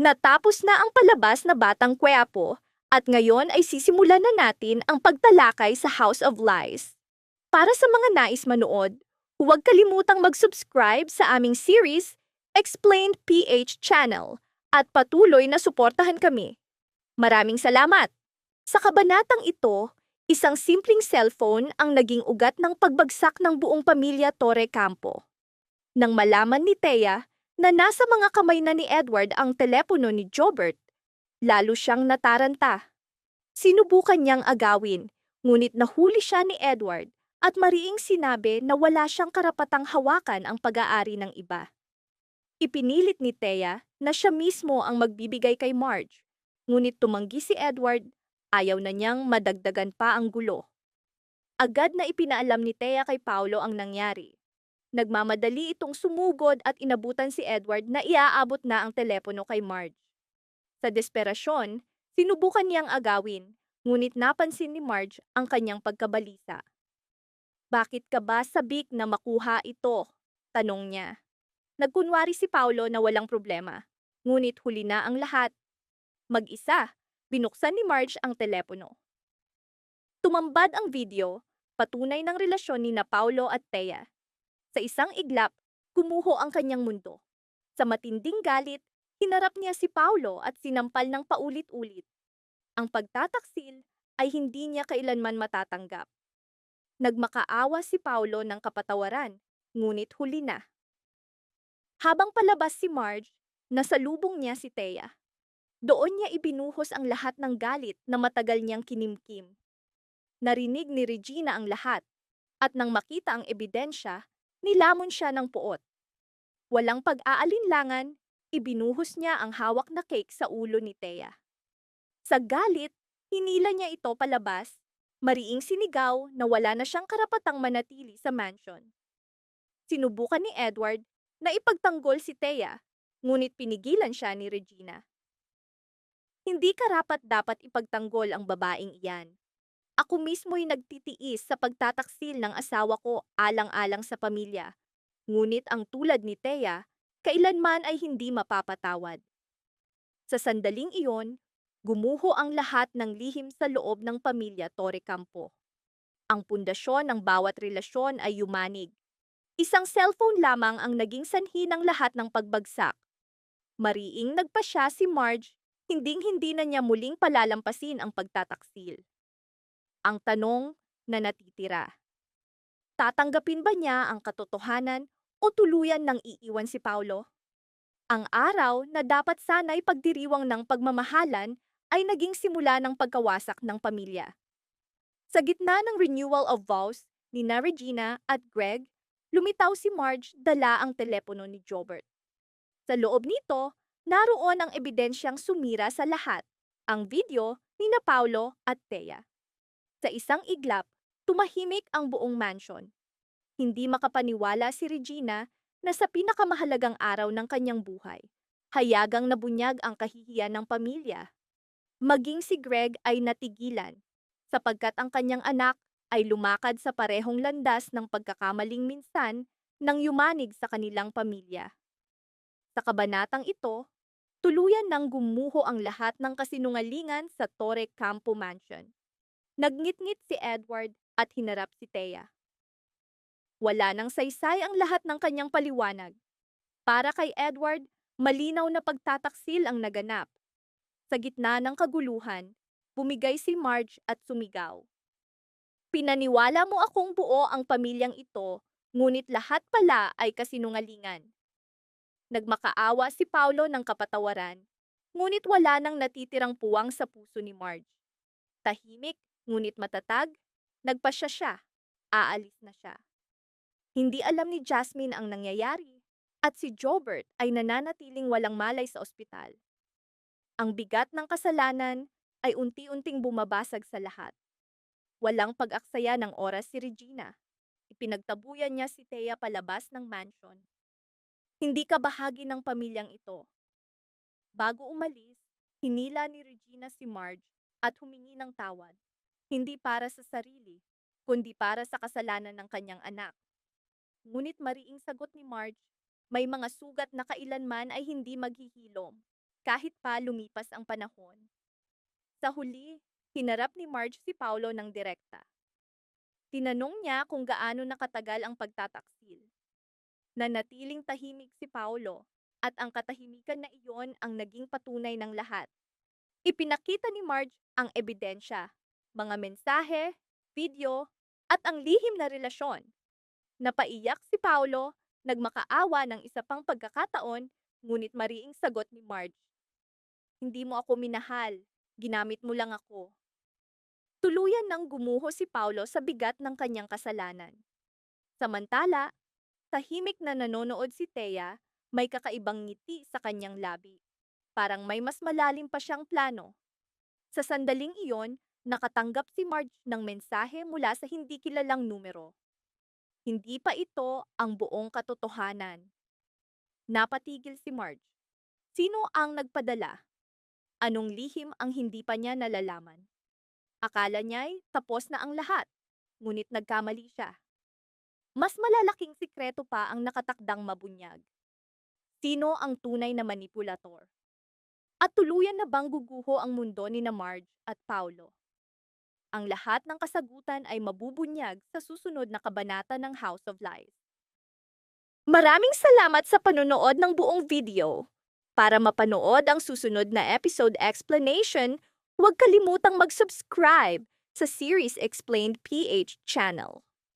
Natapos na ang palabas na Batang Quiapo at ngayon ay sisimulan na natin ang pagtalakay sa House of Lies. Para sa mga nais manood, huwag kalimutang mag-subscribe sa aming series, Explained PH Channel, at patuloy na suportahan kami. Maraming salamat! Sa kabanatang ito, isang simpleng cellphone ang naging ugat ng pagbagsak ng buong pamilya Torre Campo. Nang malaman ni Thea na nasa mga kamay na ni Edward ang telepono ni Jobert, lalo siyang nataranta. Sinubukan niyang agawin, ngunit nahuli siya ni Edward at mariing sinabi na wala siyang karapatang hawakan ang pag-aari ng iba. Ipinilit ni Thea na siya mismo ang magbibigay kay Marge, ngunit tumanggi si Edward, ayaw na niyang madagdagan pa ang gulo. Agad na ipinaalam ni Thea kay Paulo ang nangyari. Nagmamadali itong sumugod at inabutan si Edward na iaabot na ang telepono kay Marge. Sa desperasyon, sinubukan niyang agawin, ngunit napansin ni Marge ang kanyang pagkabalisa. "Bakit ka ba sabik na makuha ito?" tanong niya. Nagkunwari si Paulo na walang problema, ngunit huli na ang lahat. Mag-isa, binuksan ni Marge ang telepono. Tumambad ang video, patunay ng relasyon ni na Paulo at Thea. Sa isang iglap, gumuho ang kanyang mundo. Sa matinding galit, hinarap niya si Paulo at sinampal ng paulit-ulit. Ang pagtataksil ay hindi niya kailanman matatanggap. Nagmakaawa si Paulo ng kapatawaran, ngunit huli na. Habang palabas si Marge, nasalubong niya si Thea. Doon niya ibinuhos ang lahat ng galit na matagal niyang kinimkim. Narinig ni Regina ang lahat, at nang makita ang ebidensya, nilamon siya ng puot. Walang pag-aalinlangan, ibinuhos niya ang hawak na cake sa ulo ni Thea. Sa galit, hinila niya ito palabas, mariing sinigaw na wala na siyang karapatang manatili sa mansion. Sinubukan ni Edward na ipagtanggol si Thea, ngunit pinigilan siya ni Regina. "Hindi karapat-dapat ipagtanggol ang babaeng iyan. Ako mismo'y nagtitiis sa pagtataksil ng asawa ko alang-alang sa pamilya. Ngunit ang tulad ni Thea, kailanman ay hindi mapapatawad." Sa sandaling iyon, gumuho ang lahat ng lihim sa loob ng pamilya Torre Campo. Ang pundasyon ng bawat relasyon ay yumanig. Isang cellphone lamang ang naging sanhi ng lahat ng pagbagsak. Mariing nagpasya si Marge, hinding-hindi na niya muling palalampasin ang pagtataksil. Ang tanong na natitira: tatanggapin ba niya ang katotohanan o tuluyan ng iiwan si Paulo? Ang araw na dapat sana'y pagdiriwang ng pagmamahalan ay naging simula ng pagkawasak ng pamilya. Sa gitna ng renewal of vows ni na Regina at Greg, lumitaw si Marge dala ang telepono ni Jobert. Sa loob nito, naroon ang ebidensyang sumira sa lahat, ang video ni na Paulo at Thea. Sa isang iglap, tumahimik ang buong mansion. Hindi makapaniwala si Regina na sa pinakamahalagang araw ng kanyang buhay, hayagang nabunyag ang kahihiyan ng pamilya. Maging si Greg ay natigilan, sapagkat ang kanyang anak ay lumakad sa parehong landas ng pagkakamaling minsan nang yumanig sa kanilang pamilya. Sa kabanatang ito, tuluyan nang gumuho ang lahat ng kasinungalingan sa Torre Campo Mansion. Nagngit-ngit si Edward at hinarap si Thea. Wala nang saysay ang lahat ng kanyang paliwanag. Para kay Edward, malinaw na pagtataksil ang naganap. Sa gitna ng kaguluhan, bumigay si Marge at sumigaw. "Pinaniwala mo akong buo ang pamilyang ito, ngunit lahat pala ay kasinungalingan." Nagmakaawa si Paulo ng kapatawaran, ngunit wala nang natitirang puwang sa puso ni Marge. Tahimik, ngunit matatag, nagpasya siya. Aalis na siya. Hindi alam ni Jasmine ang nangyayari, at si Jobert ay nananatiling walang malay sa ospital. Ang bigat ng kasalanan ay unti-unting bumabasag sa lahat. Walang pag-aksaya ng oras si Regina. Ipinagtabuyan niya si Thea palabas ng mansion. "Hindi ka bahagi ng pamilyang ito." Bago umalis, hinila ni Regina si Marge at humingi ng tawad. Hindi para sa sarili, kundi para sa kasalanan ng kanyang anak. Ngunit mariing sagot ni Marge, may mga sugat na kailanman ay hindi maghihilom. kahit pa lumipas ang panahon. Sa huli, hinarap ni Marge si Paulo ng direkta. Tinanong niya kung gaano nakatagal ang pagtataksil. Nanatiling tahimik si Paulo at ang katahimikan na iyon ang naging patunay ng lahat. Ipinakita ni Marge ang ebidensya, mga mensahe, video, at ang lihim na relasyon. Napaiyak si Paulo, nagmakaawa ng isa pang pagkakataon, ngunit mariing sagot ni Marge. Hindi mo ako minahal, ginamit mo lang ako. Tuluyan nang gumuho si Paulo sa bigat ng kanyang kasalanan. Samantala, tahimik na nanonood si Thea, may kakaibang ngiti sa kanyang labi. Parang may mas malalim pa siyang plano. Sa sandaling iyon, nakatanggap si Marge ng mensahe mula sa hindi kilalang numero. Hindi pa ito ang buong katotohanan. Napatigil si Marge. Sino ang nagpadala? Anong lihim ang hindi pa niya nalalaman? Akala niya'y tapos na ang lahat, ngunit nagkamali siya. Mas malalaking sikreto pa ang nakatakdang mabunyag. Sino ang tunay na manipulator? At tuluyan na bang guguho ang mundo ni na Marge at Paulo? Ang lahat ng kasagutan ay mabubunyag sa susunod na kabanata ng House of Lies. Maraming salamat sa panonood ng buong video. Para mapanood ang susunod na episode explanation, huwag kalimutang mag-subscribe sa Series Explained PH channel.